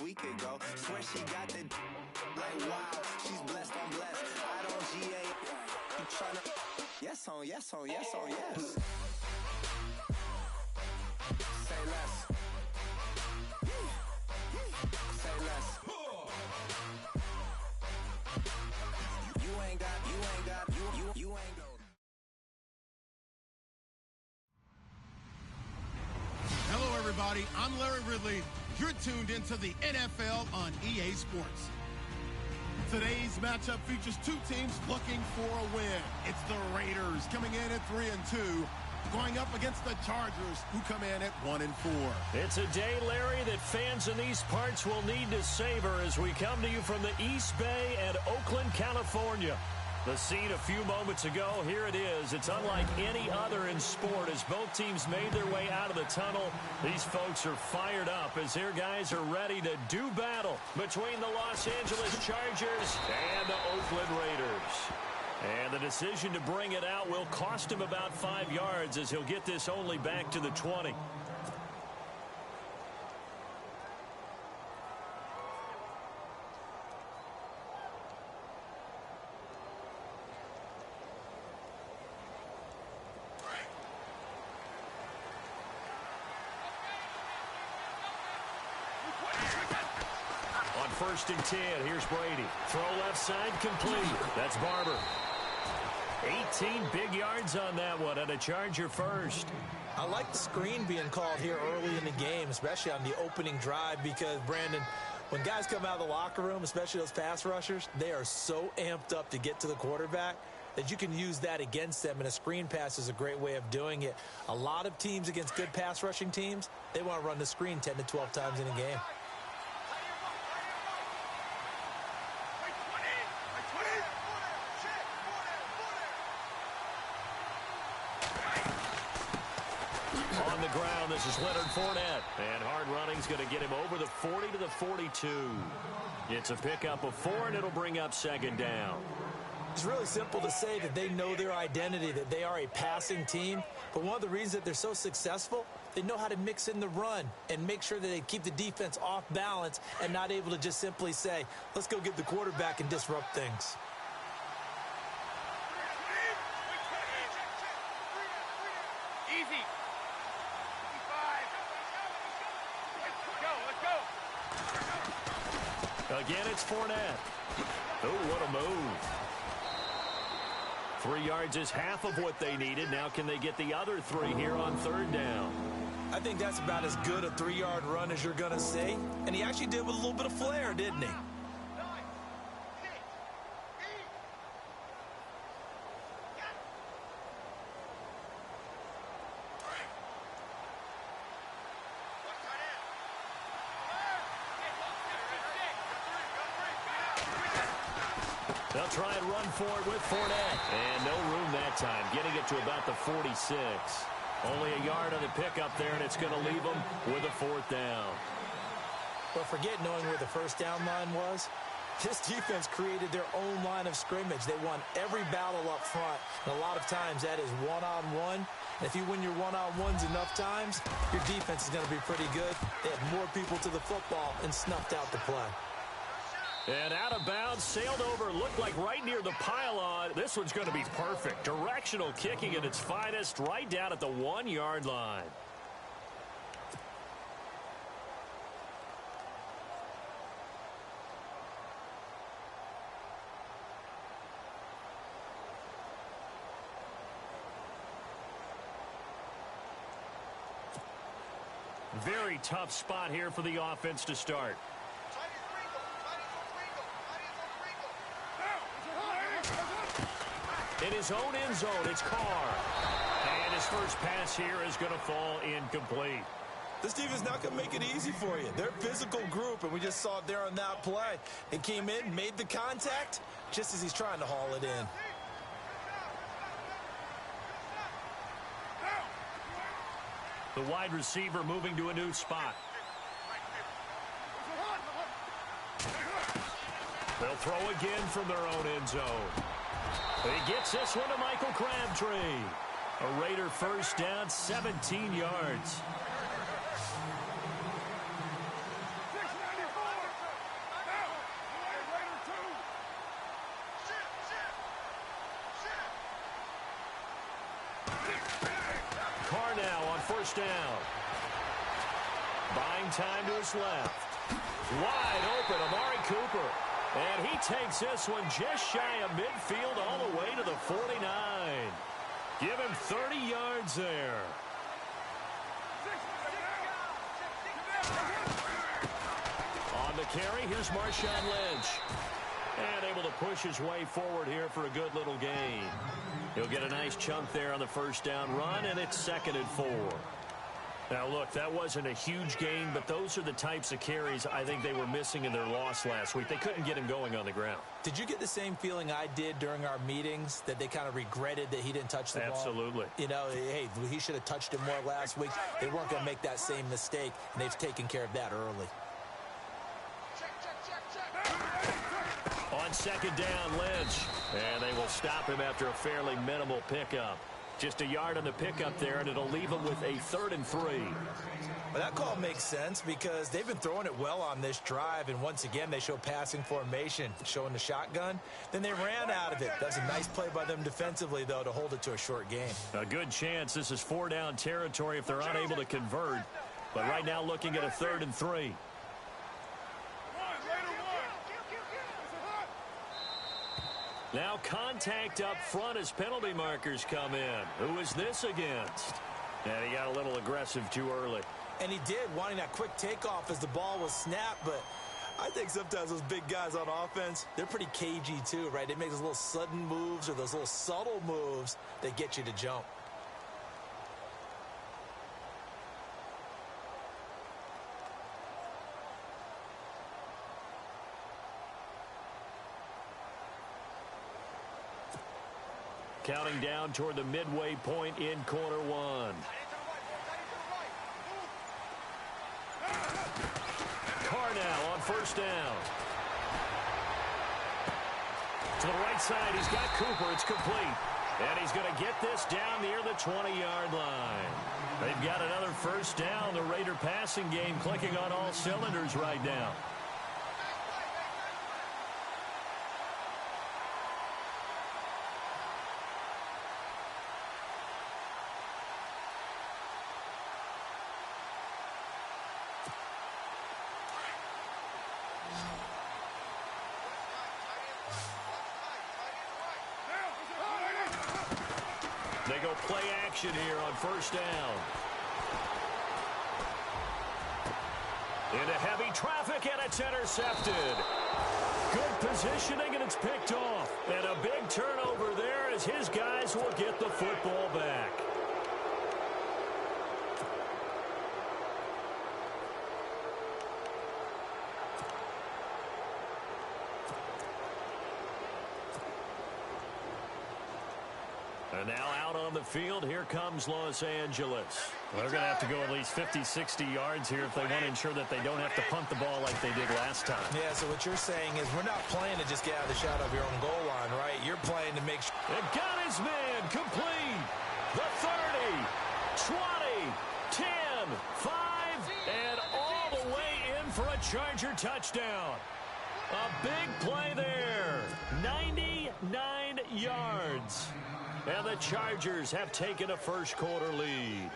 week ago. Swear she got the like wow, she's blessed on blessed. I don't GA. You tryna yes on yes on yes on yes. Say less. Say less. You ain't got you ain't got. Hello, everybody. I'm Larry Ridley. You're tuned into the NFL on EA Sports. Today's matchup features two teams looking for a win. It's the Raiders coming in at 3-2, going up against the Chargers, who come in at 1-4. It's a day, Larry, that fans in these parts will need to savor as we come to you from the East Bay and Oakland, California. The scene a few moments ago, here it is. It's unlike any other in sport as both teams made their way out of the tunnel. These folks are fired up as their guys are ready to do battle between the Los Angeles Chargers and the Oakland Raiders. And the decision to bring it out will cost him about 5 yards as he'll get this only back to the 20. On 1st and 10, here's Brady. Throw left side complete. That's Barber. 18 big yards on that one, and a Charger first. I like the screen being called here early in the game, especially on the opening drive, because, Brandon, when guys come out of the locker room, especially those pass rushers, they are so amped up to get to the quarterback that you can use that against them, and a screen pass is a great way of doing it. A lot of teams against good pass rushing teams, they want to run the screen 10 to 12 times in a game. On the ground, this is Leonard Fournette. And hard running's going to get him over the 40 to the 42. It's a pickup of 4, and it'll bring up 2nd down. It's really simple to say that they know their identity, that they are a passing team. But one of the reasons that they're so successful, they know how to mix in the run and make sure that they keep the defense off balance and not able to just simply say, let's go get the quarterback and disrupt things. Easy. Again, it's Fournette. Oh, what a move. 3 yards is half of what they needed. Now can they get the other 3 here on 3rd down? I think that's about as good a 3-yard run as you're going to see. And he actually did with a little bit of flair, didn't he? They'll try and run for it with Fournette. And no room that time, getting it to about the 46. Only a yard on the pickup there, and it's going to leave them with a 4th down. But forget knowing where the 1st down line was. This defense created their own line of scrimmage. They won every battle up front. And a lot of times that is one-on-one. And if you win your one-on-ones enough times, your defense is going to be pretty good. They had more people to the football and snuffed out the play. And out of bounds, sailed over, looked like right near the pylon. This one's going to be perfect. Directional kicking at its finest, right down at the 1-yard line. Very tough spot here for the offense to start. In his own end zone, it's Carr. And his first pass here is going to fall incomplete. This defense is not going to make it easy for you. They're a physical group, and we just saw it there on that play. It came in, made the contact, just as he's trying to haul it in. The wide receiver moving to a new spot. They'll throw again from their own end zone. He gets this one to Michael Crabtree. A Raider first down, 17 yards. first down. Buying time to his left. Wide open, Amari Cooper. And he takes this one just shy of midfield all the way to the 49. Give him 30 yards there. On the carry, here's Marshawn Lynch. And able to push his way forward here for a good little gain. He'll get a nice chunk there on the first down run, and it's 2nd and 4. Now, look, that wasn't a huge gain, but those are the types of carries I think they were missing in their loss last week. They couldn't get him going on the ground. Did you get the same feeling I did during our meetings, that they kind of regretted that he didn't touch the ball? Absolutely. You know, hey, he should have touched it more last week. They weren't going to make that same mistake, and they've taken care of that early. On 2nd down, Lynch. And they will stop him after a fairly minimal pickup. Just a yard on the pickup there, and it'll leave him with a 3rd and 3. Well, that call makes sense because they've been throwing it well on this drive, and once again, they show passing formation, showing the shotgun. Then they ran out of it. That's a nice play by them defensively, though, to hold it to a short gain. A good chance this is 4-down territory if they're unable to convert. But right now looking at a 3rd and 3. Now contact up front as penalty markers come in. Who is this against? And he got a little aggressive too early. And he did, wanting that quick takeoff as the ball was snapped. But I think sometimes those big guys on offense, they're pretty cagey too, right? They make those little sudden moves or those little subtle moves that get you to jump. Counting down toward the midway point in quarter one. Carnell on first down. To the right side, he's got Cooper. It's complete. And he's going to get this down near the 20-yard line. They've got another first down. The Raider passing game clicking on all cylinders right now. They go play action here on first down. Into heavy traffic, and it's intercepted. Good positioning, and it's picked off. And a big turnover there as his guys will get the football back. And now out on the field, here comes Los Angeles. They're going to have to go at least 50, 60 yards here if they want to ensure that they don't have to punt the ball like they did last time. Yeah, so what you're saying is we're not playing to just get out of the shot of your own goal line, right? You're playing to make sure. It got his man complete. The 30, 20, 10, 5, and all the way in for a Charger touchdown. A big play there. 99 yards. And the Chargers have taken a first-quarter lead.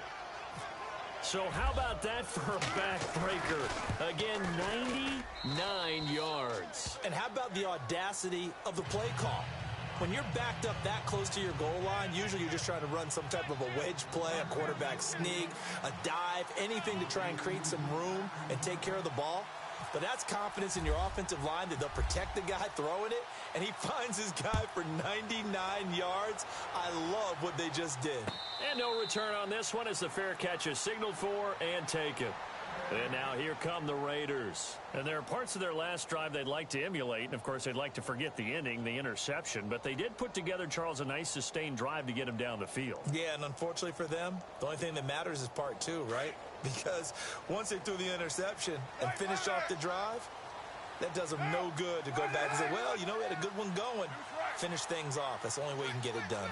So how about that for a backbreaker? Again, 99 yards. And how about the audacity of the play call? When you're backed up that close to your goal line, usually you're just trying to run some type of a wedge play, a quarterback sneak, a dive, anything to try and create some room and take care of the ball. But that's confidence in your offensive line that they'll protect the guy throwing it, and he finds his guy for 99 yards. I love what they just did. And no return on this one as the fair catch is signaled for and taken. And now here come the Raiders. And there are parts of their last drive they'd like to emulate. And, of course, they'd like to forget the inning, the interception. But they did put together, Charles, a nice sustained drive to get him down the field. Yeah, and unfortunately for them, the only thing that matters is part two, right? Because once they threw the interception and finished off the drive, that does them no good to go back and say, well, you know, we had a good one going. Finish things off. That's the only way you can get it done.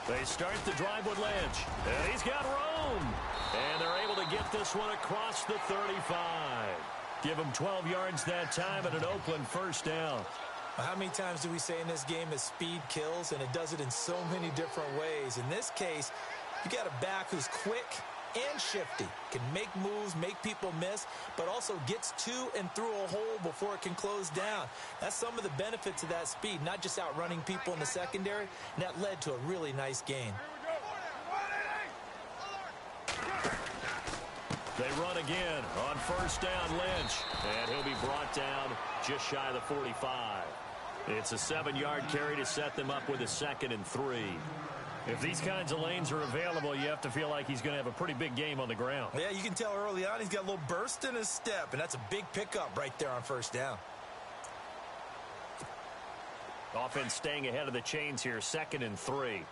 They start the drive with Lynch. And he's got room. And they're able to get this one across the 35. Give him 12 yards that time and an Oakland first down. How many times do we say in this game that speed kills, and it does it in so many different ways? In this case, You got a back who's quick and shifty, can make moves, make people miss, but also gets to and through a hole before it can close down. That's some of the benefits of that speed, not just outrunning people in the secondary, and that led to a really nice gain. They run again on first down, Lynch, and he'll be brought down just shy of the 45. It's a 7-yard carry to set them up with a 2nd and 3. If these kinds of lanes are available, you have to feel like he's going to have a pretty big game on the ground. Yeah, you can tell early on he's got a little burst in his step, and that's a big pickup right there on first down. Offense staying ahead of the chains here, 2nd and 3.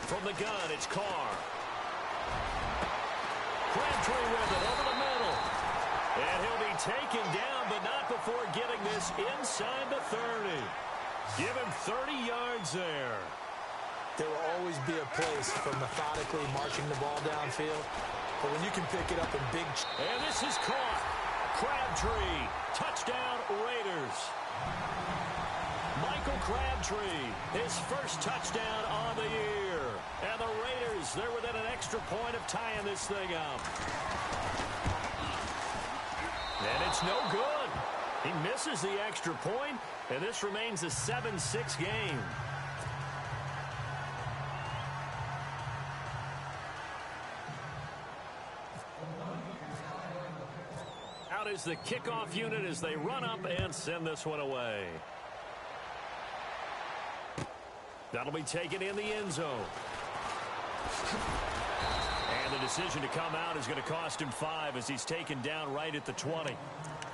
From the gun, it's Carr. Crabtree with it over the middle. And he'll be taken down, but not before getting this inside the 30. Give him 30 yards there. There will always be a place for methodically marching the ball downfield, but when you can pick it up in big... And this is caught. Crabtree. Touchdown, Raiders. Michael Crabtree, his first touchdown on the year. And the Raiders, they're within an extra point of tying this thing up. And it's no good. He misses the extra point, and this remains a 7-6 game. Out is the kickoff unit as they run up and send this one away. That'll be taken in the end zone. And the decision to come out is going to cost him 5 as he's taken down right at the 20.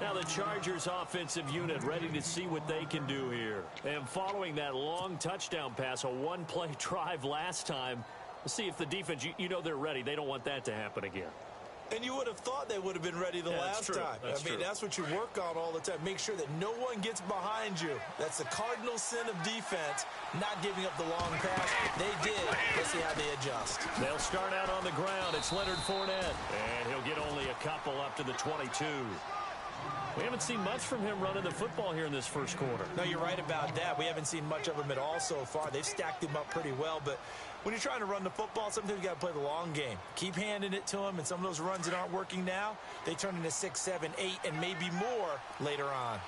Now the Chargers offensive unit ready to see what they can do here. And following that long touchdown pass, a one-play drive last time, let's see if the defense, you know they're ready. They don't want that to happen again. And you would have thought they would have been ready the last time. I mean, that's what you work on all the time. Make sure that no one gets behind you. That's the cardinal sin of defense, not giving up the long pass. They did. Let's see how they adjust. They'll start out on the ground. It's Leonard Fournette. And he'll get only a couple up to the 22. We haven't seen much from him running the football here in this first quarter. No, you're right about that. We haven't seen much of him at all so far. They've stacked him up pretty well, but when you're trying to run the football, sometimes you got to play the long game. Keep handing it to him, and some of those runs that aren't working now, they turn into 6, 7, 8, and maybe more later on.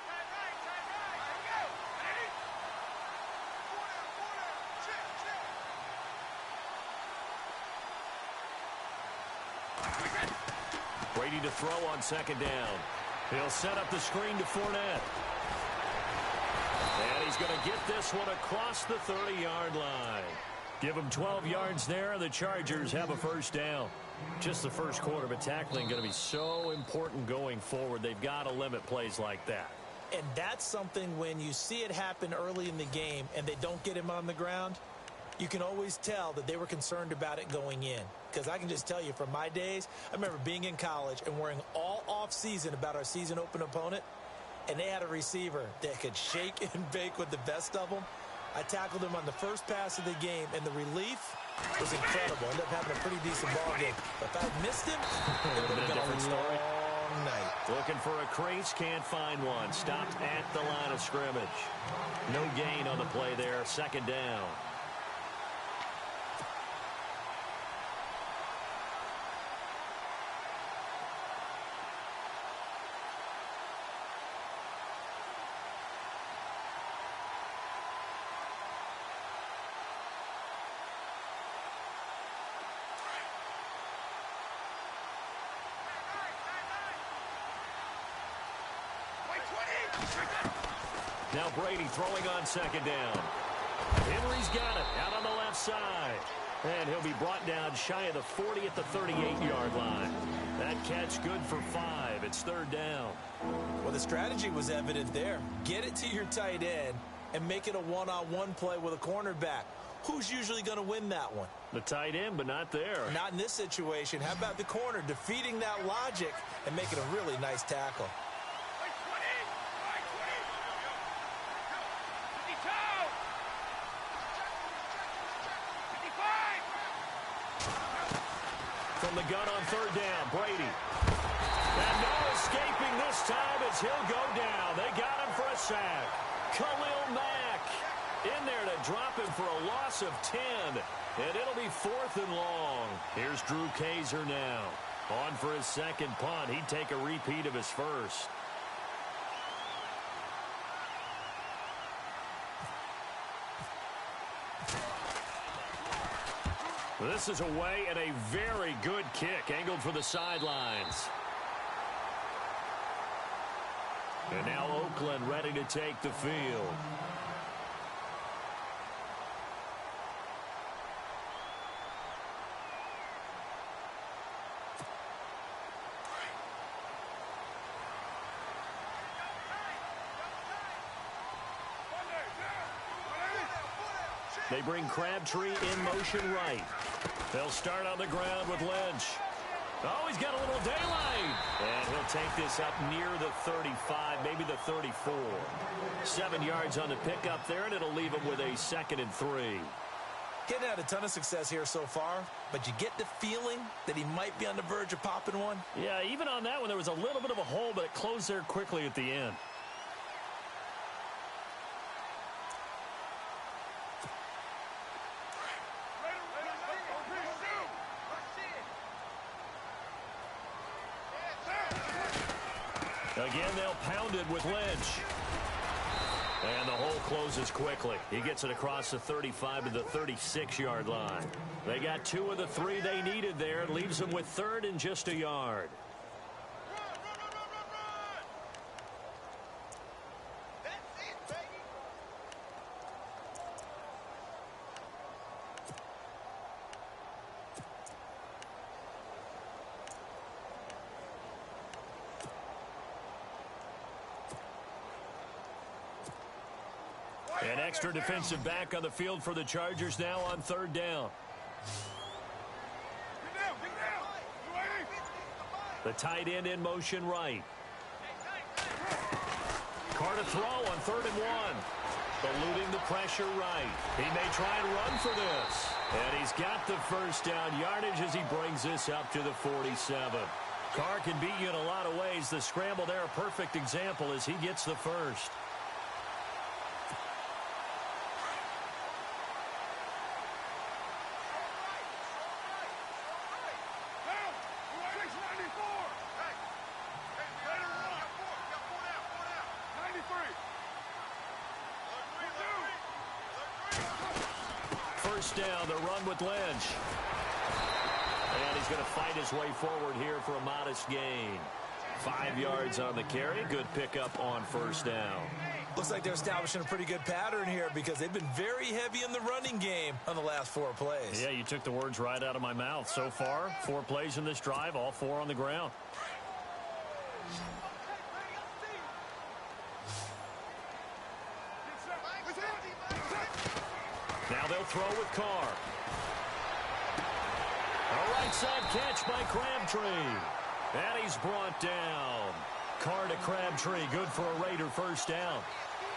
Brady to throw on second down. He'll set up the screen to Fournette. And he's going to get this one across the 30-yard line. Give him 12 yards there, and the Chargers have a first down. Just the first quarter, but tackling going to be so important going forward. They've got to limit plays like that. And that's something when you see it happen early in the game and they don't get him on the ground, you can always tell that they were concerned about it going in. Because I can just tell you from my days, I remember being in college and worrying all off-season about our season open opponent, and they had a receiver that could shake and bake with the best of them. I tackled him on the first pass of the game, and the relief was incredible. Ended up having a pretty decent ball game. But if I missed him, it would have been a long night. Looking for a crease, can't find one. Stopped at the line of scrimmage. No gain on the play there. Second down. Now Brady throwing on second down. Henry's got it out on the left side. And he'll be brought down shy of the 40 at the 38-yard line. That catch good for 5. It's third down. Well, the strategy was evident there. Get it to your tight end and make it a one-on-one play with a cornerback. Who's usually going to win that one? The tight end, but not there. Not in this situation. How about the corner defeating that logic and making a really nice tackle? From the gun on third down, Brady. And no escaping this time as he'll go down. They got him for a sack. Khalil Mack. In there to drop him for a loss of 10. And it'll be 4th and long. Here's Drew Kaiser now. On for his second punt. He'd take a repeat of his first. This is away and a very good kick angled for the sidelines. And now Oakland ready to take the field. They bring Crabtree in motion right. They'll start on the ground with Lynch. Oh, he's got a little daylight. And he'll take this up near the 35, maybe the 34. 7 yards on the pickup there, and it'll leave him with a 2nd and 3. Getting had a ton of success here so far, but you get the feeling that he might be on the verge of popping one. Yeah, even on that one, there was a little bit of a hole, but it closed there quickly at the end. Again, they'll pound it with Lynch. And the hole closes quickly. He gets it across the 35 to the 36-yard line. They got 2 of the 3 they needed there. It leaves them with 3rd and just a yard. An extra defensive back on the field for the Chargers now on 3rd down. The tight end in motion right. Carr to throw on 3rd and 1. Eluding the pressure right. He may try and run for this. And he's got the first down yardage as he brings this up to the 47. Carr can beat you in a lot of ways. The scramble there, a perfect example as he gets the first. First down, the run with Lynch. And he's going to fight his way forward here for a modest gain. 5 yards on the carry. Good pickup on first down. Looks like they're establishing a pretty good pattern here because they've been very heavy in the running game on the last 4 plays. Yeah, you took the words right out of my mouth. So far, 4 plays in this drive, all 4 on the ground. Now they'll throw with Carr. A right side catch by Crabtree. And he's brought down. Carr to Crabtree, good for a Raider first down.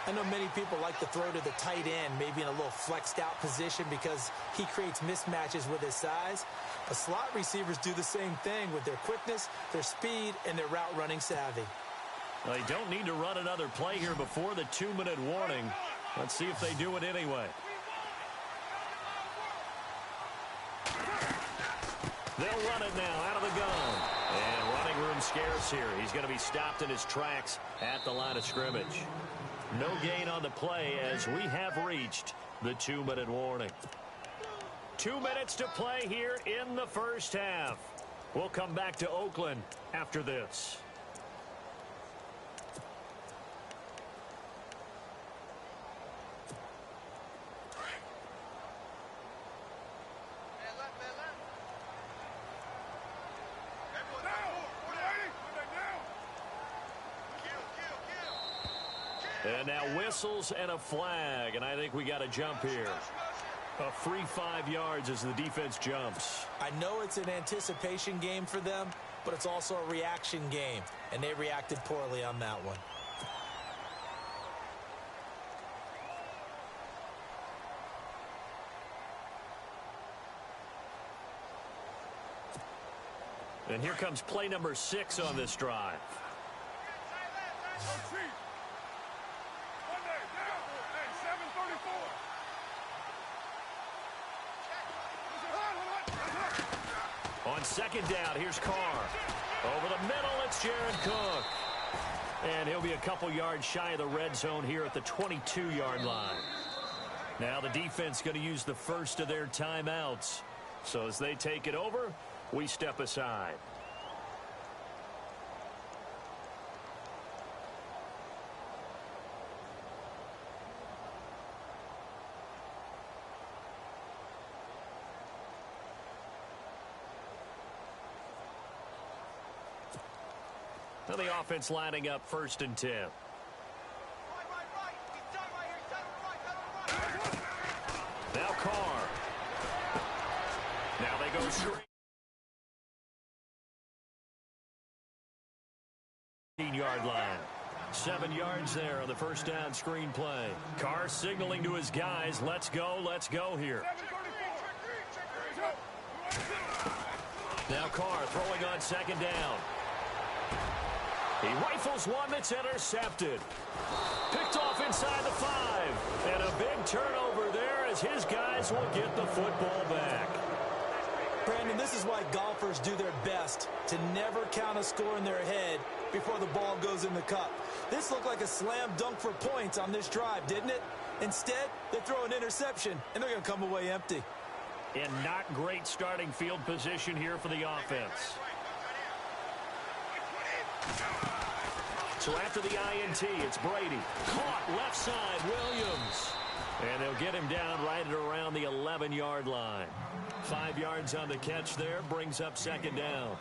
I know many people like to throw to the tight end, maybe in a little flexed out position because he creates mismatches with his size. But slot receivers do the same thing with their quickness, their speed, and their route running savvy. Well, they don't need to run another play here before the 2-minute warning. Let's see if they do it anyway. They'll run it now out of the gun. And running room scarce here. He's going to be stopped in his tracks at the line of scrimmage. No gain on the play as we have reached the 2-minute warning. 2 minutes to play here in the first half. We'll come back to Oakland after this. And now whistles and a flag, and I think we got a jump here. A free 5 yards as the defense jumps. I know it's an anticipation game for them, but it's also a reaction game, and they reacted poorly on that one. And here comes play number 6 on this drive. On second down, here's Carr. Over the middle, it's Jared Cook. And he'll be a couple yards shy of the red zone here at the 22-yard line. Now the defense going to use the first of their timeouts. So as they take it over, we step aside. Now the offense lining up 1st and 10. Now Carr. Now they go straight. 15-yard line. 7 yards there on the first down screen play. Carr signaling to his guys, let's go here. Now Carr throwing on second down. He rifles one that's intercepted. Picked off inside the 5. And a big turnover there as his guys will get the football back. Brandon, this is why golfers do their best to never count a score in their head before the ball goes in the cup. This looked like a slam dunk for points on this drive, didn't it? Instead, they throw an interception, and they're going to come away empty. And not great starting field position here for the offense. So after the INT, it's Brady. Caught left side, Williams. And they'll get him down right at around the 11-yard line. 5 yards on the catch there, brings up second down.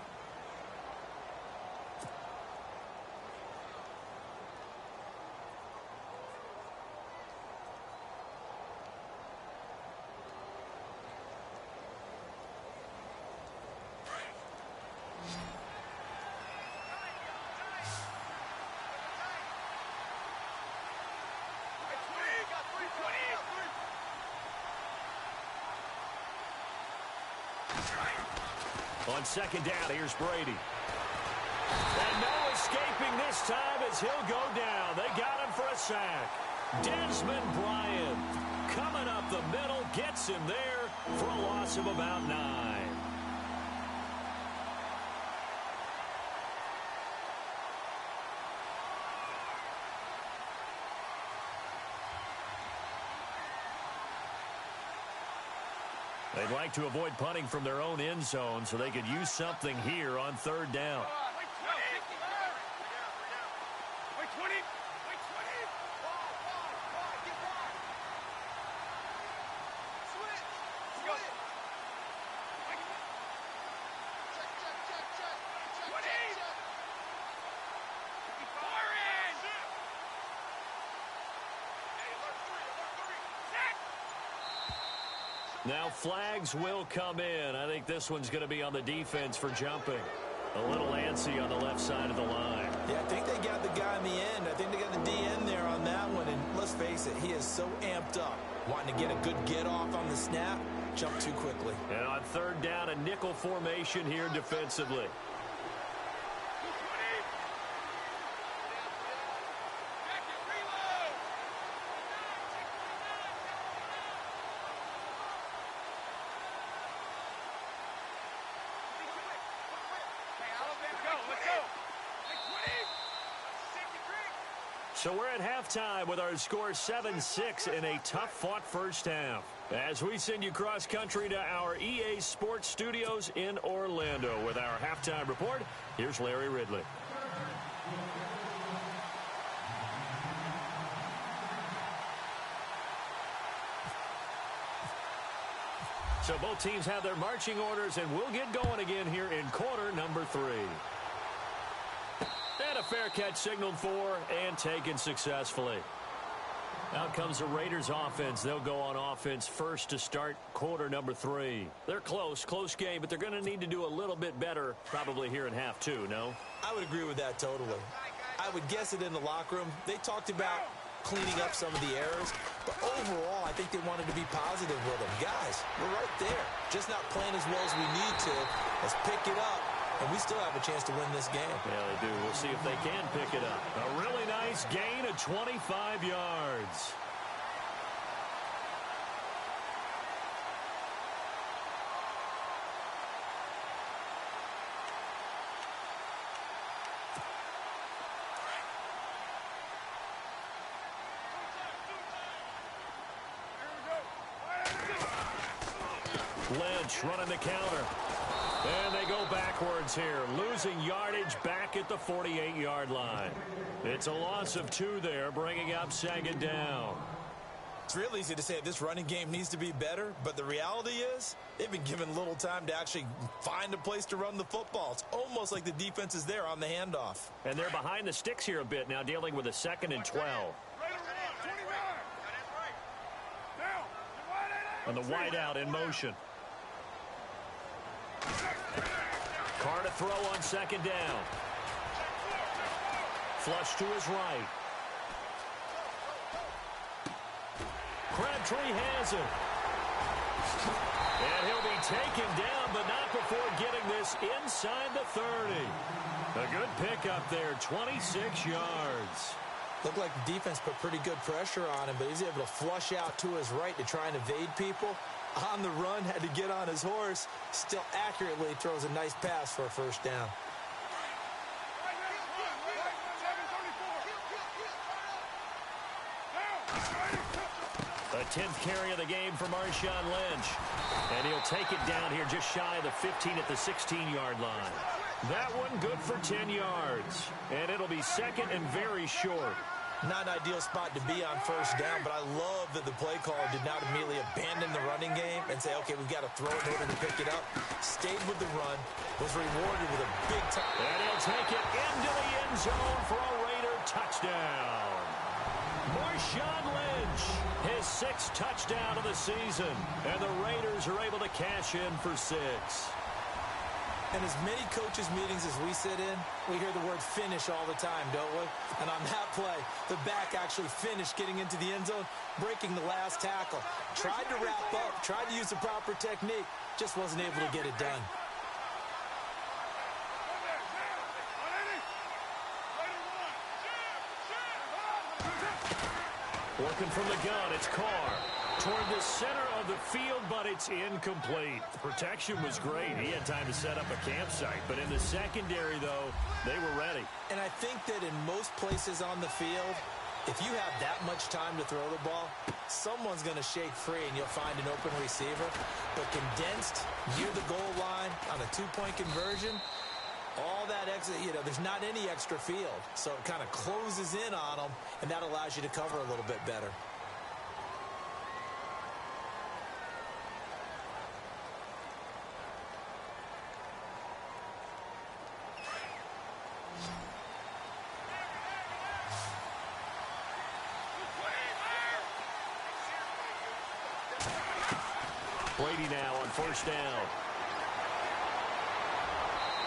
On second down, here's Brady. And no escaping this time as he'll go down. They got him for a sack. Desmond Bryant coming up the middle, gets him there for a loss of about 9. They'd like to avoid punting from their own end zone so they could use something here on third down. Now flags will come in. I think this one's going to be on the defense for jumping. A little antsy on the left side of the line. Yeah, I think they got the guy in the end. I think they got the DN there on that one. And let's face it, he is so amped up. Wanting to get a good get off on the snap, jump too quickly. And on third down, a nickel formation here defensively. So we're at halftime with our score 7-6 in a tough-fought first half. As we send you cross-country to our EA Sports Studios in Orlando with our halftime report, here's Larry Ridley. So both teams have their marching orders, and we'll get going again here in quarter number 3. And a fair catch signaled for and taken successfully. Out comes the Raiders offense. They'll go on offense first to start quarter number 3. They're close game, but they're going to need to do a little bit better probably here in half 2, no? I would agree with that totally. I would guess it in the locker room. They talked about cleaning up some of the errors, but overall I think they wanted to be positive with them. Guys, we're right there. Just not playing as well as we need to. Let's pick it up. And we still have a chance to win this game. Yeah, they do. We'll see if they can pick it up. A really nice gain of 25 yards. Lynch running the counter. And they go backwards here, losing yardage back at the 48-yard line. It's a loss of 2 there, bringing up second down. It's real easy to say this running game needs to be better, but the reality is they've been given little time to actually find a place to run the football. It's almost like the defense is there on the handoff. And they're behind the sticks here a bit now, dealing with a 2nd and 12. And the wide out in motion. Carr to throw on 2nd down. Flush to his right. Crabtree has it. And he'll be taken down, but not before getting this inside the 30. A good pickup there, 26 yards. Looked like the defense put pretty good pressure on him, but he's able to flush out to his right to try and evade people. On the run, had to get on his horse. Still accurately throws a nice pass for a first down. The 10th carry of the game for Marshawn Lynch. And he'll take it down here just shy of the 15 at the 16-yard line. That one good for 10 yards. And it'll be 2nd and very short. Not an ideal spot to be on first down, but I love that the play caller did not immediately abandon the running game and say, okay, we've got to throw it in order to pick it up. Stayed with the run, was rewarded with a big time. And he'll take it into the end zone for a Raider touchdown. Marshawn Lynch, his 6th touchdown of the season. And the Raiders are able to cash in for 6. In as many coaches' meetings as we sit in, we hear the word finish all the time, don't we? And on that play, the back actually finished getting into the end zone, breaking the last tackle. Tried to wrap up, tried to use the proper technique, just wasn't able to get it done. Working from the gun, it's Carr. Toward the center of the field, but it's incomplete. The protection was great. He had time to set up a campsite. But in the secondary, though, they were ready. And I think that in most places on the field, if you have that much time to throw the ball, someone's going to shake free and you'll find an open receiver. But condensed near the goal line on a 2-point conversion, all that extra, there's not any extra field. So it kind of closes in on them, and that allows you to cover a little bit better. Brady now on first down.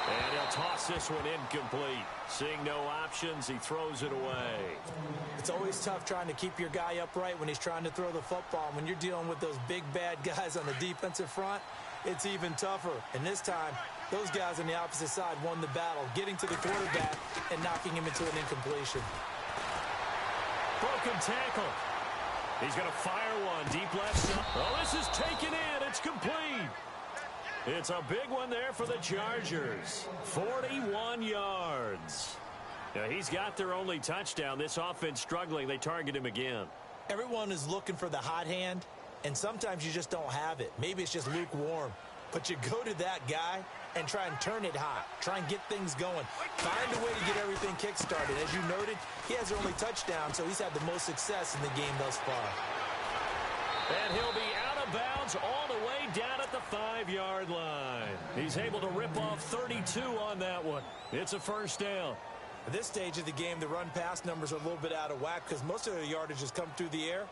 And he'll toss this one incomplete. Seeing no options, he throws it away. It's always tough trying to keep your guy upright when he's trying to throw the football. When you're dealing with those big, bad guys on the defensive front, it's even tougher. And this time, those guys on the opposite side won the battle, getting to the quarterback and knocking him into an incompletion. Broken tackle. He's going to fire one deep left side. Oh, this is taken in. It's complete. It's a big one there for the Chargers. 41 yards. Now, he's got their only touchdown. This offense struggling. They target him again. Everyone is looking for the hot hand, and sometimes you just don't have it. Maybe it's just lukewarm. But you go to that guy and try and turn it hot. Try and get things going. Find a way to get everything kick-started. As you noted, he has their only touchdown, so he's had the most success in the game thus far. And he'll be out of bounds all the way down at the 5-yard line. He's able to rip off 32 on that one. It's a first down. At this stage of the game, the run-pass numbers are a little bit out of whack because most of their yardage has come through the air.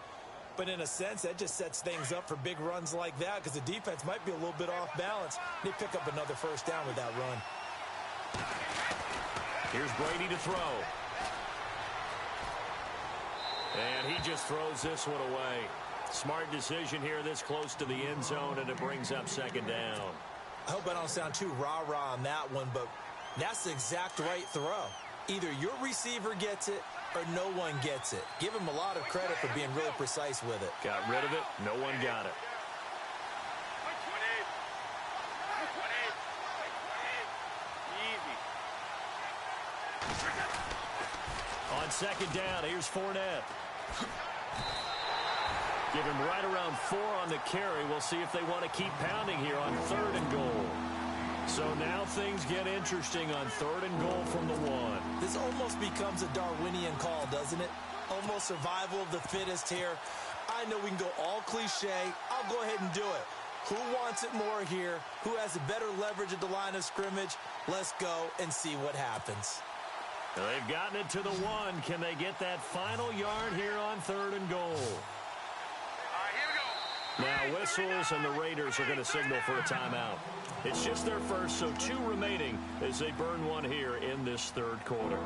But in a sense, that just sets things up for big runs like that because the defense might be a little bit off balance. They pick up another first down with that run. Here's Brady to throw. And he just throws this one away. Smart decision here this close to the end zone, and it brings up second down. I hope I don't sound too rah-rah on that one, but that's the exact right throw. Either your receiver gets it or no one gets it. Give him a lot of credit for being really precise with it. Got rid of it. No one got it. On second down, here's Fournette. Give him right around 4 on the carry. We'll see if they want to keep pounding here on 3rd and goal. So now things get interesting on 3rd and goal from the 1. This almost becomes a Darwinian call, doesn't it? Almost survival of the fittest here. I know we can go all cliche. I'll go ahead and do it. Who wants it more here? Who has a better leverage at the line of scrimmage? Let's go and see what happens. They've gotten it to the 1. Can they get that final yard here on 3rd and goal? Now whistles, and the Raiders are going to signal for a timeout. It's just their first, so 2 remaining as they burn 1 here in this 3rd quarter.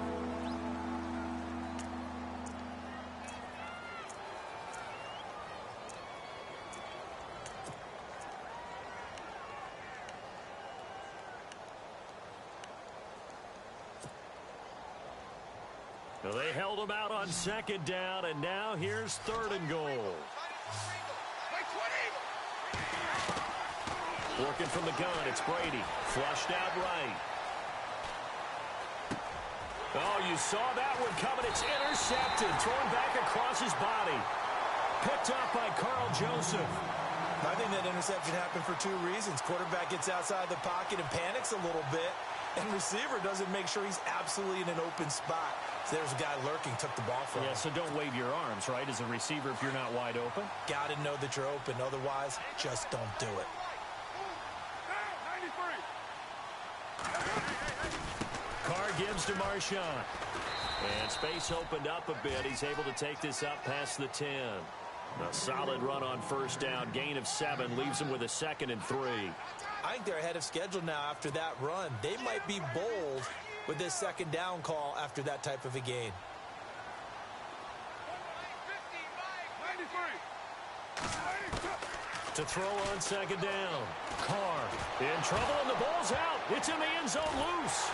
Well, they held him out on 2nd down, and now here's 3rd and goal. Working from the gun, it's Brady. Flushed out right. Oh, you saw that one coming. It's intercepted. Thrown back across his body. Picked up by Carl Joseph. I think that interception happened for 2 reasons. Quarterback gets outside the pocket and panics a little bit. And receiver doesn't make sure he's absolutely in an open spot. So there's a guy lurking, took the ball from him. Yeah, so don't wave your arms, right, as a receiver if you're not wide open. Got to know that you're open. Otherwise, just don't do it. Carr gives to Marshawn. And space opened up a bit. He's able to take this up past the 10. A solid run on 1st down. Gain of 7 leaves him with a 2nd and 3. I think they're ahead of schedule now after that run. They might be bold with this 2nd down call after that type of a gain. To throw on 2nd down. Carr in trouble, and the ball's out. It's in the end zone loose.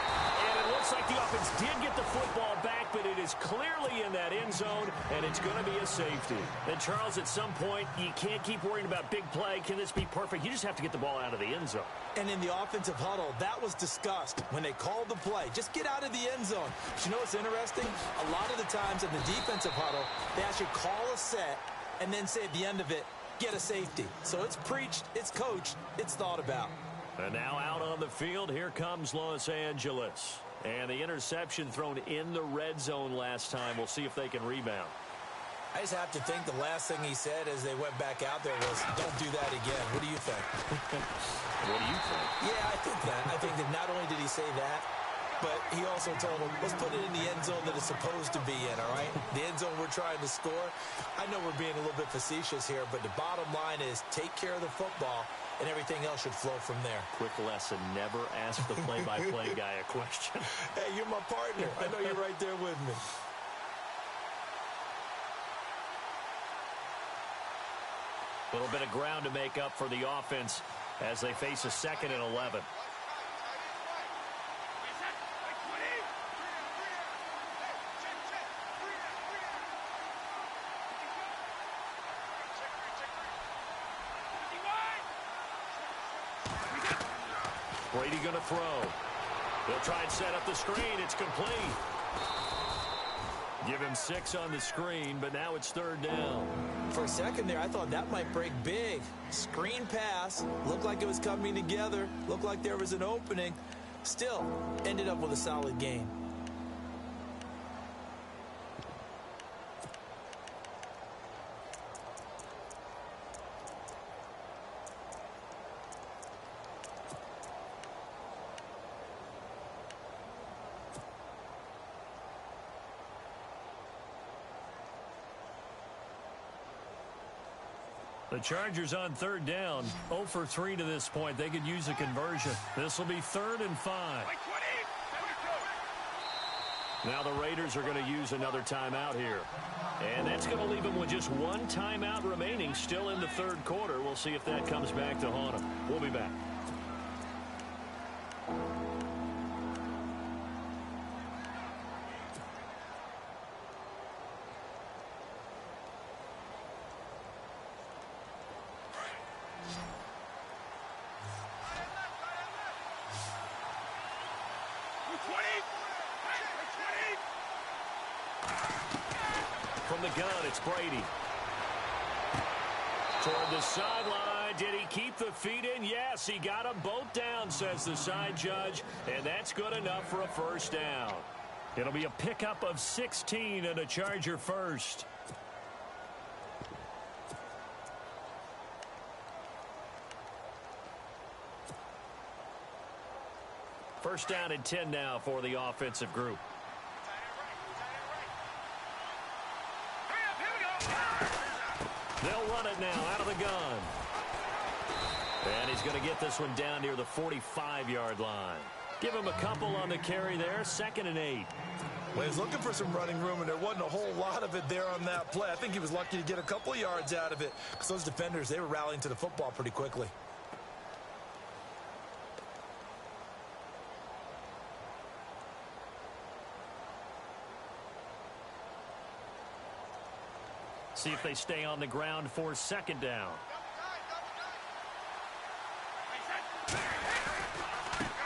And it looks like the offense did get the football back, but it is clearly in that end zone, and it's going to be a safety. And, Charles, at some point, you can't keep worrying about big play. Can this be perfect? You just have to get the ball out of the end zone. And in the offensive huddle, that was discussed when they called the play. Just get out of the end zone. But you know what's interesting? A lot of the times in the defensive huddle, they actually call a set and then say at the end of it, get a safety. So it's preached, it's coached, it's thought about. And now out on the field, here comes Los Angeles. And the interception thrown in the red zone last time. We'll see if they can rebound. I just have to think the last thing he said as they went back out there was, don't do that again. What do you think? What do you think? Yeah, I think that. I think that not only did he say that, but he also told them, let's put it in the end zone that it's supposed to be in, all right? The end zone we're trying to score. I know we're being a little bit facetious here, but the bottom line is take care of the football, and everything else should flow from there. Quick lesson, never ask the play-by-play guy a question. Hey, you're my partner. I know you're right there with me. A little bit of ground to make up for the offense as they face a 2nd and 11. Brady going to throw. They'll try and set up the screen. It's complete. Give him 6 on the screen, but now it's 3rd down. For a second there, I thought that might break big. Screen pass. Looked like it was coming together. Looked like there was an opening. Still, ended up with a solid gain. The Chargers on 3rd down, 0 for 3 to this point. They could use a conversion. This will be 3rd and 5. Now the Raiders are going to use another timeout here. And that's going to leave them with just 1 timeout remaining still in the 3rd quarter. We'll see if that comes back to haunt them. We'll be back. From the gun, it's Brady. Toward the sideline. Did he keep the feet in? Yes, he got them both down, says the side judge. And that's good enough for a first down. It'll be a pickup of 16 and a Charger first. First down and 10 now for the offensive group. They'll run it now out of the gun. And he's going to get this one down near the 45-yard line. Give him a couple on the carry there. 2nd and 8. Well, he's looking for some running room, and there wasn't a whole lot of it there on that play. I think he was lucky to get a couple yards out of it because those defenders, they were rallying to the football pretty quickly. See if they stay on the ground for 2nd down.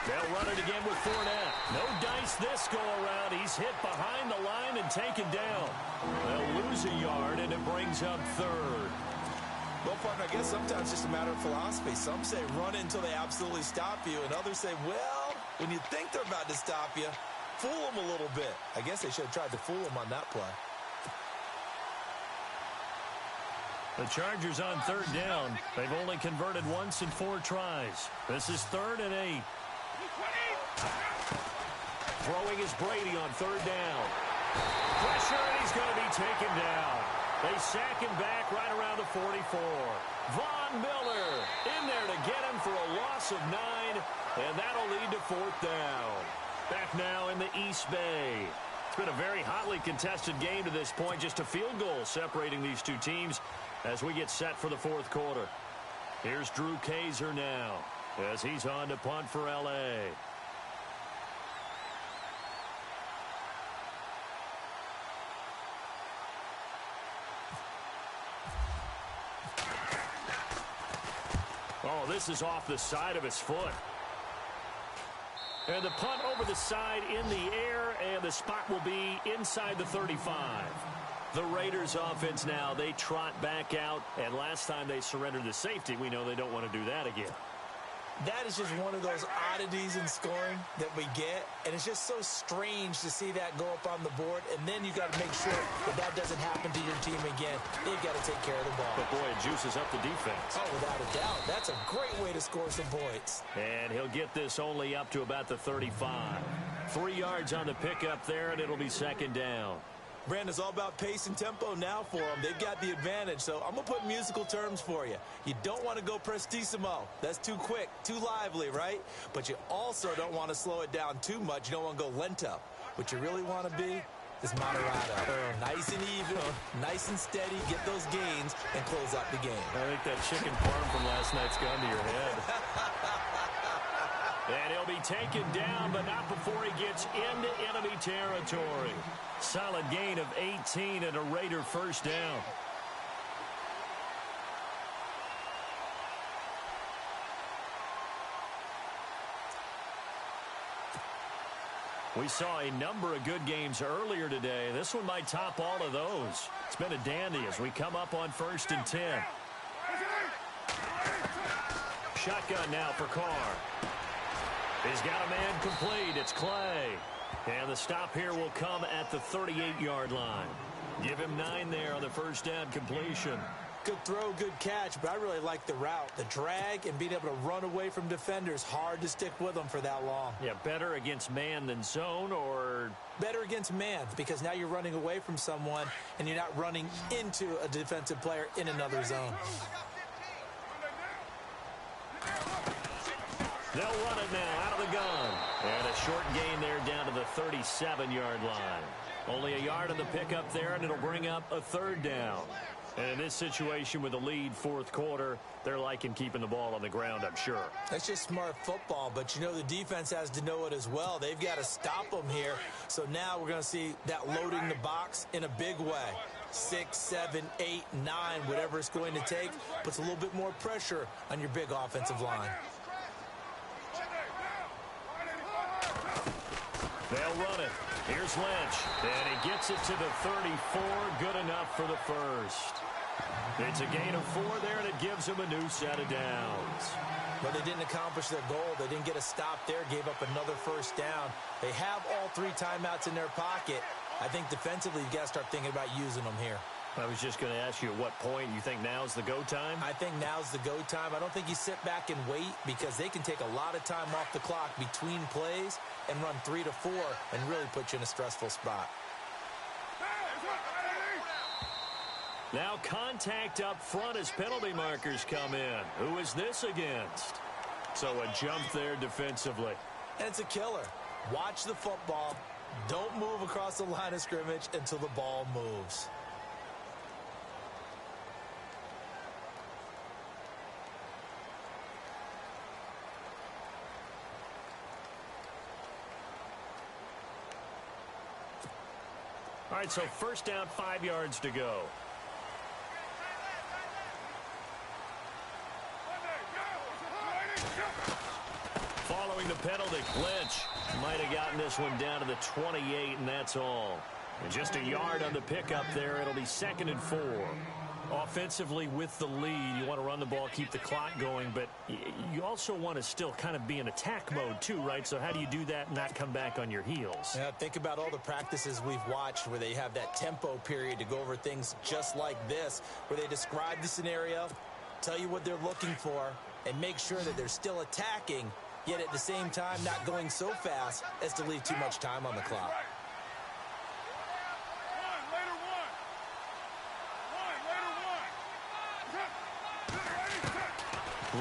They'll run it again with Fournette. No dice this go-around. He's hit behind the line and taken down. They'll lose a yard, and it brings up 3rd. Well, partner, I guess sometimes it's just a matter of philosophy. Some say run it until they absolutely stop you, and others say, well, when you think they're about to stop you, fool them a little bit. I guess they should have tried to fool them on that play. The Chargers on 3rd down. They've only converted once in 4 tries. This is 3rd and 8. Throwing is Brady on 3rd down. Pressure, and he's going to be taken down. They sack him back right around the 44. Von Miller in there to get him for a loss of 9, and that'll lead to 4th down. Back now in the East Bay. It's been a very hotly contested game to this point. Just a field goal separating these two teams as we get set for the 4th quarter. Here's Drew Kaiser now as he's on to punt for L.A. Oh, this is off the side of his foot. And the punt over the side in the air, and the spot will be inside the 35. The Raiders offense now, they trot back out, and last time they surrendered the safety, we know they don't want to do that again. That is just one of those oddities in scoring that we get, and it's just so strange to see that go up on the board, and then you got to make sure that that doesn't happen to your team again. They've got to take care of the ball. But, boy, it juices up the defense. Oh, without a doubt. That's a great way to score some points. And he'll get this only up to about the 35. 3 yards on the pickup there, and it'll be 2nd down. Brandon, it's all about pace and tempo now for them. They've got the advantage, so I'm going to put musical terms for you. You don't want to go prestissimo. That's too quick, too lively, right? But you also don't want to slow it down too much. You don't want to go lento. What you really want to be is moderato. Nice and even, nice and steady, get those gains, and close out the game. I think that chicken parm from last night's gone to your head. And he'll be taken down, but not before he gets into enemy territory. Solid gain of 18 and a Raider first down. We saw a number of good games earlier today. This one might top all of those. It's been a dandy as we come up on 1st and 10. Shotgun now for Carr. He's got a man complete. It's Clay. And the stop here will come at the 38-yard line. Give him 9 there on the first down completion. Good throw, good catch, but I really like the route. The drag and being able to run away from defenders. Hard to stick with them for that long. Yeah, better against man than zone, or? Better against man, because now you're running away from someone and you're not running into a defensive player in another zone. They'll run it now out of the gun. And a short gain there down to the 37-yard line. Only a yard on the pickup there, and it'll bring up a 3rd down. And in this situation with the lead 4th quarter, they're liking keeping the ball on the ground, I'm sure. That's just smart football, but you know the defense has to know it as well. They've got to stop them here. So now we're going to see that loading the box in a big way. 6, 7, 8, 9, whatever it's going to take, puts a little bit more pressure on your big offensive line. They'll run it. Here's Lynch. And he gets it to the 34. Good enough for the first. It's a gain of 4 there, and it gives them a new set of downs. But they didn't accomplish their goal. They didn't get a stop there, gave up another first down. They have all 3 timeouts in their pocket. I think defensively you've got to start thinking about using them here. I was just going to ask you at what point you think now's the go time? I think now's the go time. I don't think you sit back and wait because they can take a lot of time off the clock between plays and run 3 to 4 and really put you in a stressful spot. Now contact up front as penalty markers come in. Who is this against? So a jump there defensively. And it's a killer. Watch the football. Don't move across the line of scrimmage until the ball moves. All right, so first down, 5 yards to go. Following the penalty, Lynch might have gotten this one down to the 28, and that's all. And just a yard on the pickup there. It'll be 2nd and 4. Offensively with the lead, you want to run the ball, keep the clock going, but you also want to still kind of be in attack mode too, right? So how do you do that and not come back on your heels? Yeah, think about all the practices we've watched where they have that tempo period to go over things just like this, where they describe the scenario, tell you what they're looking for, and make sure that they're still attacking, yet at the same time not going so fast as to leave too much time on the clock.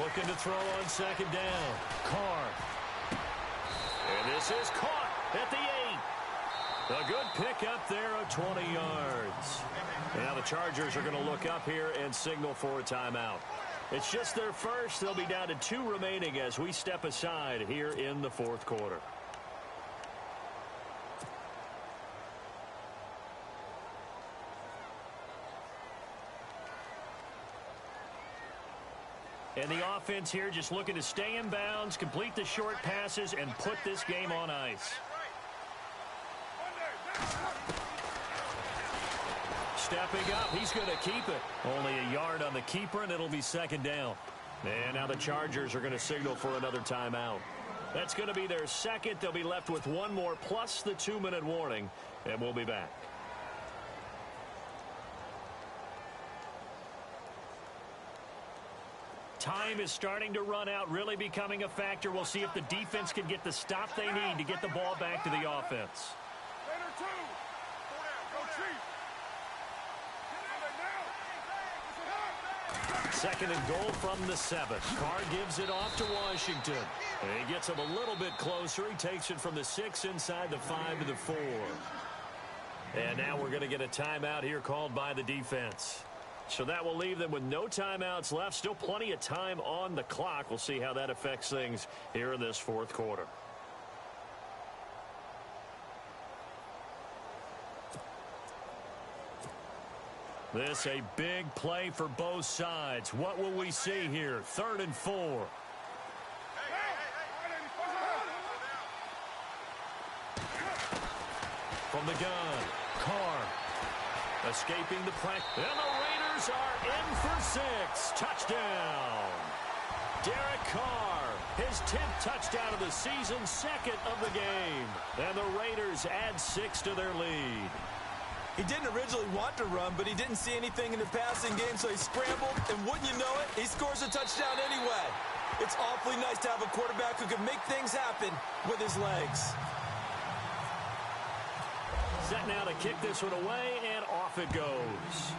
Looking to throw on 2nd down. Carr. And this is caught at the 8. A good pickup there of 20 yards. Now the Chargers are going to look up here and signal for a timeout. It's just their first. They'll be down to 2 remaining as we step aside here in the 4th quarter. And the offense here just looking to stay in bounds, complete the short passes, and put this game on ice. Stepping up, he's going to keep it. Only a yard on the keeper, and it'll be 2nd down. And now the Chargers are going to signal for another timeout. That's going to be their 2nd. They'll be left with 1 more plus the 2-minute warning, and we'll be back. Time is starting to run out, really becoming a factor. We'll see if the defense can get the stop they need to get the ball back to the offense. 2nd and goal from the 7. Carr gives it off to Washington. And he gets him a little bit closer. He takes it from the 6 inside the 5 to the 4. And now we're going to get a timeout here called by the defense. So that will leave them with no timeouts left. Still plenty of time on the clock. We'll see how that affects things here in this 4th quarter. This a big play for both sides. What will we see here? 3rd and 4. From the gun, Carr escaping the press. And the Raiders are in for 6. Touchdown. Derek Carr, his 10th touchdown of the season, 2nd of the game. And the Raiders add 6 to their lead. He didn't originally want to run, but he didn't see anything in the passing game, so he scrambled, and wouldn't you know it, he scores a touchdown anyway. It's awfully nice to have a quarterback who can make things happen with his legs. Set now to kick this one away, and off it goes.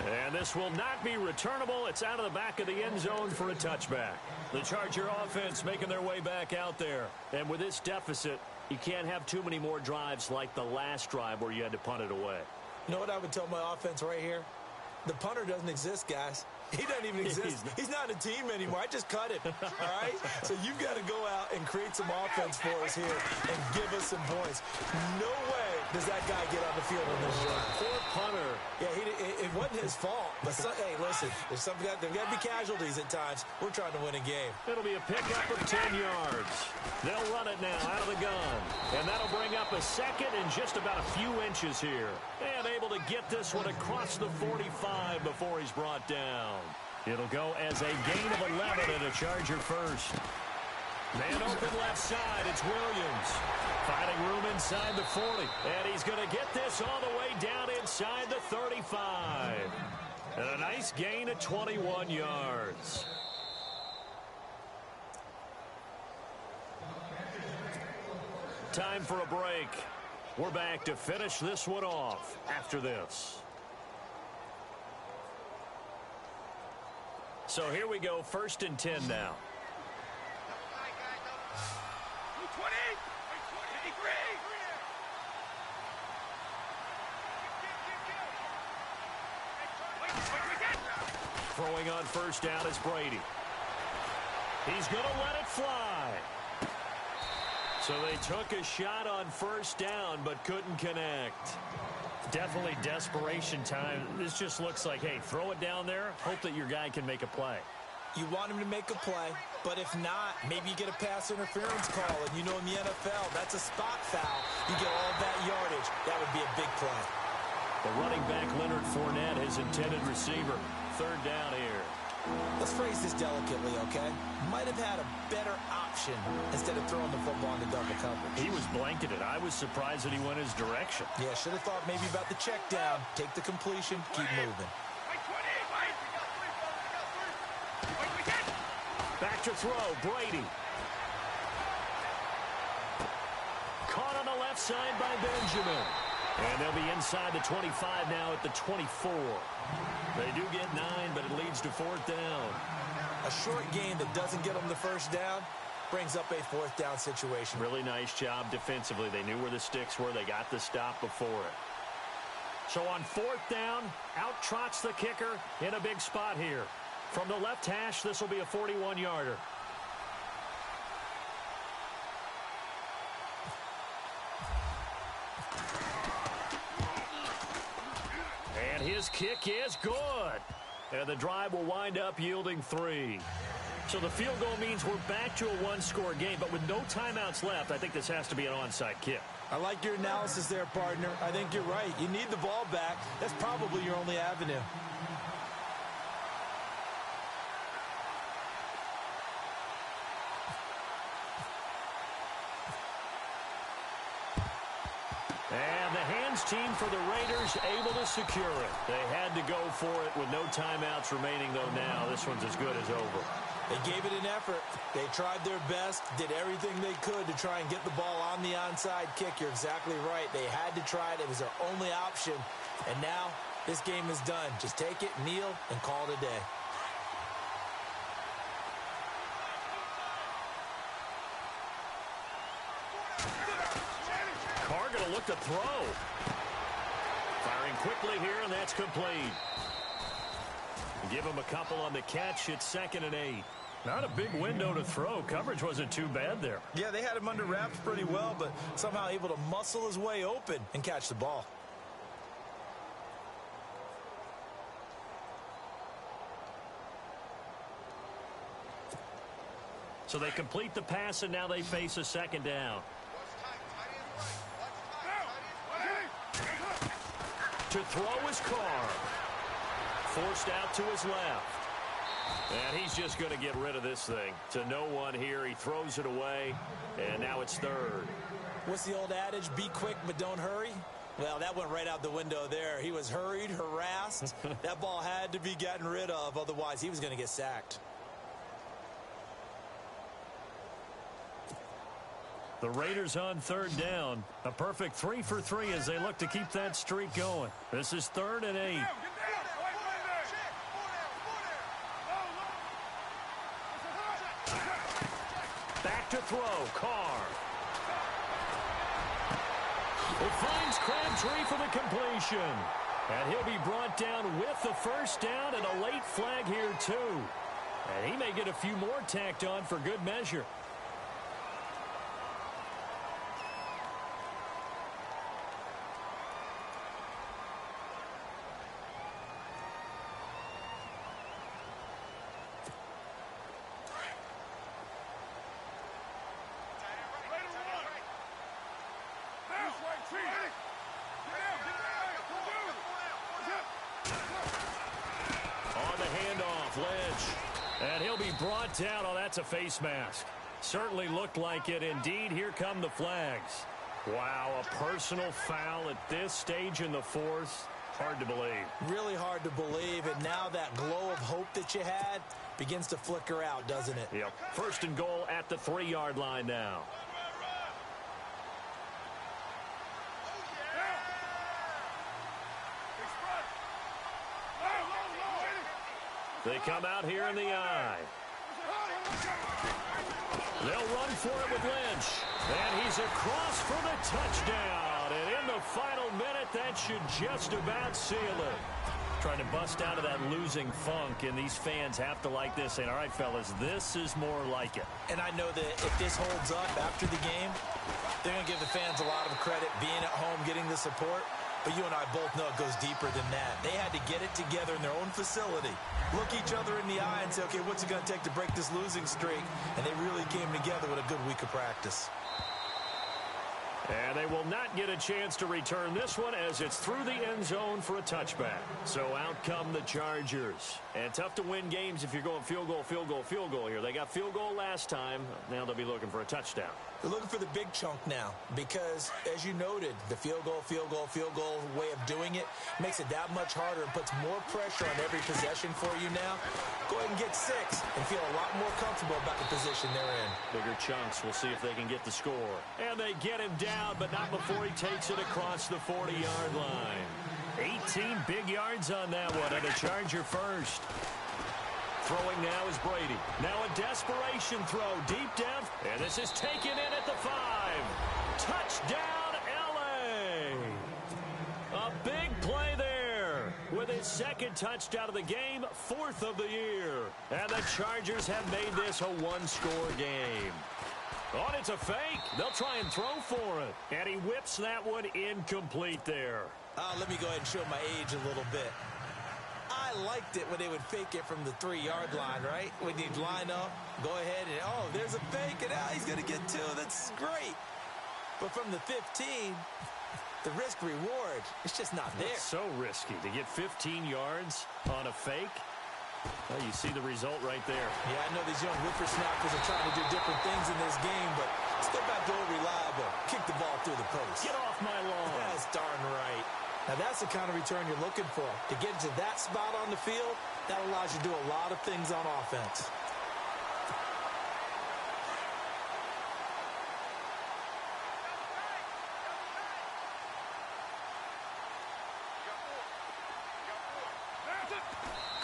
And this will not be returnable. It's out of the back of the end zone for a touchback. The Charger offense making their way back out there. And with this deficit, you can't have too many more drives like the last drive where you had to punt it away. You know what I would tell my offense right here? The punter doesn't exist, guys. He doesn't even exist. He's not a team anymore. I just cut him, all right? So you've got to go out and create some offense for us here and give us some points. No way does that guy get on the field on this drive. Poor punter. Yeah, it wasn't his fault. But, hey, listen, there's got to be casualties at times. We're trying to win a game. It'll be a pickup of 10 yards. They'll run it now out of the gun. And that'll bring up a second and just about a few inches here. And able to get this one across the 45 before he's brought down. It'll go as a gain of 11 and a Charger first. Man open left side, it's Williams. Finding room inside the 40. And he's going to get this all the way down inside the 35. And a nice gain of 21 yards. Time for a break. We're back to finish this one off after this. So here we go, 1st and 10 now. 220, 53. Throwing on 1st down is Brady. He's going to let it fly. So they took a shot on 1st down but couldn't connect. Definitely desperation time. This just looks like, hey, throw it down there, hope that your guy can make a play. You want him to make a play, but if not, maybe you get a pass interference call. And you know in the NFL, that's a spot foul. You get all that yardage. That would be a big play. The running back, Leonard Fournette, his intended receiver. 3rd down here. Let's phrase this delicately, okay? Might have had a better option instead of throwing the football into double coverage. He was blanketed. I was surprised that he went his direction. Yeah, should have thought maybe about the check down. Take the completion, keep moving. Back to throw, Brady. Caught on the left side by Benjamin. And they'll be inside the 25 now at the 24. They do get 9, but it leads to 4th down. A short gain that doesn't get them the 1st down brings up a 4th down situation. Really nice job defensively. They knew where the sticks were. They got the stop before it. So on 4th down, out trots the kicker in a big spot here. From the left hash, this will be a 41-yarder. And his kick is good. And the drive will wind up yielding 3. So the field goal means we're back to a 1-score game, but with no timeouts left, I think this has to be an onside kick. I like your analysis there, partner. I think you're right. You need the ball back. That's probably your only avenue. And the hands team for the Raiders able to secure it. They had to go for it with no timeouts remaining, though now. This one's as good as over. They gave it an effort. They tried their best, did everything they could to try and get the ball on the onside kick. You're exactly right. They had to try it. It was their only option. And now this game is done. Just take it, kneel, and call it a day. Carr going to look to throw. Firing quickly here, and that's complete. Give him a couple on the catch. It's 2nd and 8. Not a big window to throw. Coverage wasn't too bad there. Yeah, they had him under wraps pretty well, but somehow able to muscle his way open and catch the ball. So they complete the pass, and now they face a 2nd down. To throw is Carr. Forced out to his left. And he's just going to get rid of this thing. To no one here. He throws it away. And now it's 3rd. What's the old adage? Be quick, but don't hurry. Well, that went right out the window there. He was hurried, harassed. That ball had to be gotten rid of. Otherwise, he was going to get sacked. The Raiders on 3rd down. A perfect 3 for 3 as they look to keep that streak going. This is 3rd and 8. Back to throw. Carr. It finds Crabtree for the completion. And he'll be brought down with the first down and a late flag here, too. And he may get a few more tacked on for good measure. On the handoff, Lynch. And he'll be brought down. Oh, that's a face mask. Certainly looked like it. Indeed, here come the flags. Wow, a personal foul at this stage in the fourth. Hard to believe. Really hard to believe. And now that glow of hope that you had begins to flicker out, doesn't it? Yep. First and goal at the 3-yard line now. They come out here in the eye. They'll run for it with Lynch. And he's across for the touchdown. And in the final minute, that should just about seal it. Trying to bust out of that losing funk, and these fans have to like this, saying, all right, fellas, this is more like it. And I know that if this holds up after the game, they're going to give the fans a lot of credit being at home, getting the support. But you and I both know it goes deeper than that. They had to get it together in their own facility, look each other in the eye and say, okay, what's it going to take to break this losing streak? And they really came together with a good week of practice. And they will not get a chance to return this one as it's through the end zone for a touchback. So out come the Chargers. And tough to win games if you're going field goal, field goal, field goal here. They got field goal last time. Now they'll be looking for a touchdown. They're looking for the big chunk now because, as you noted, the field goal way of doing it makes it that much harder and puts more pressure on every possession for you now. Go ahead and get 6 and feel a lot more comfortable about the position they're in. Bigger chunks. We'll see if they can get the score. And they get him down, but not before he takes it across the 40-yard line. 18 big yards on that one, and a Charger first. Throwing now is Brady. Now a desperation throw deep down. And this is taken in at the 5. Touchdown, L.A. A big play there with his second touchdown of the game, 4th of the year. And the Chargers have made this a one-score game. Oh, and it's a fake. They'll try and throw for it. And he whips that one incomplete there. Let me go ahead and show my age a little bit. I liked it when they would fake it from the 3-yard line, right? When you'd line up, go ahead and, oh, there's a fake, and now he's going to get 2. That's great. But from the 15, the risk-reward, it's just not there. It's so risky to get 15 yards on a fake. Well, you see the result right there. Yeah, I know these young whippersnappers are trying to do different things in this game, but step back to reliable. Kick the ball through the post. Get off my lawn. That's darn right. Now, that's the kind of return you're looking for. To get to that spot on the field, that allows you to do a lot of things on offense.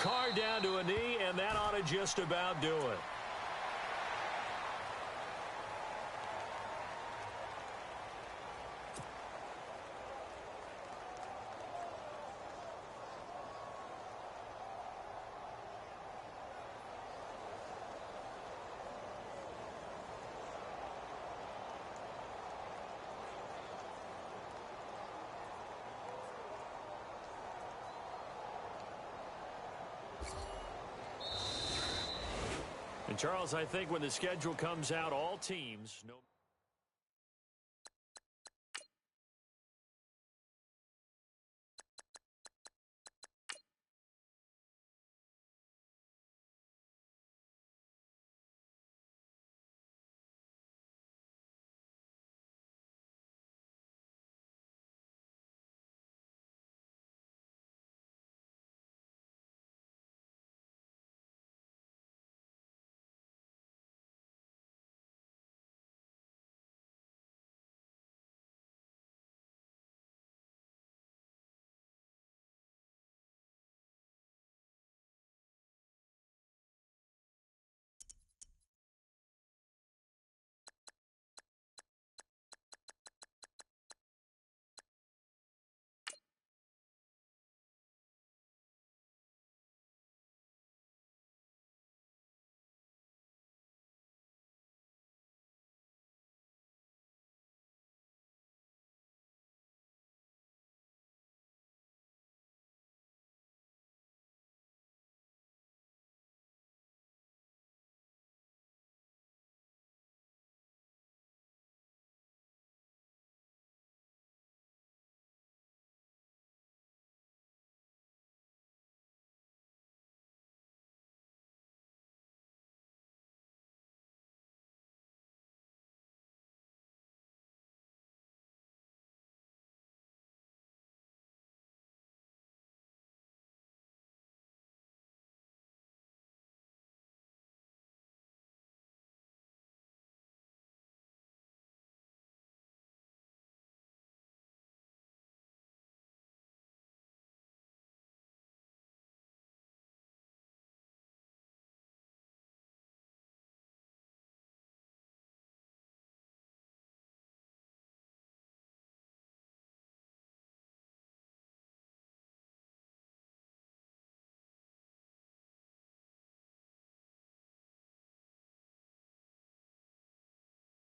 Carr down to a knee, and that ought to just about do it. And Charles, I think when the schedule comes out, all teams know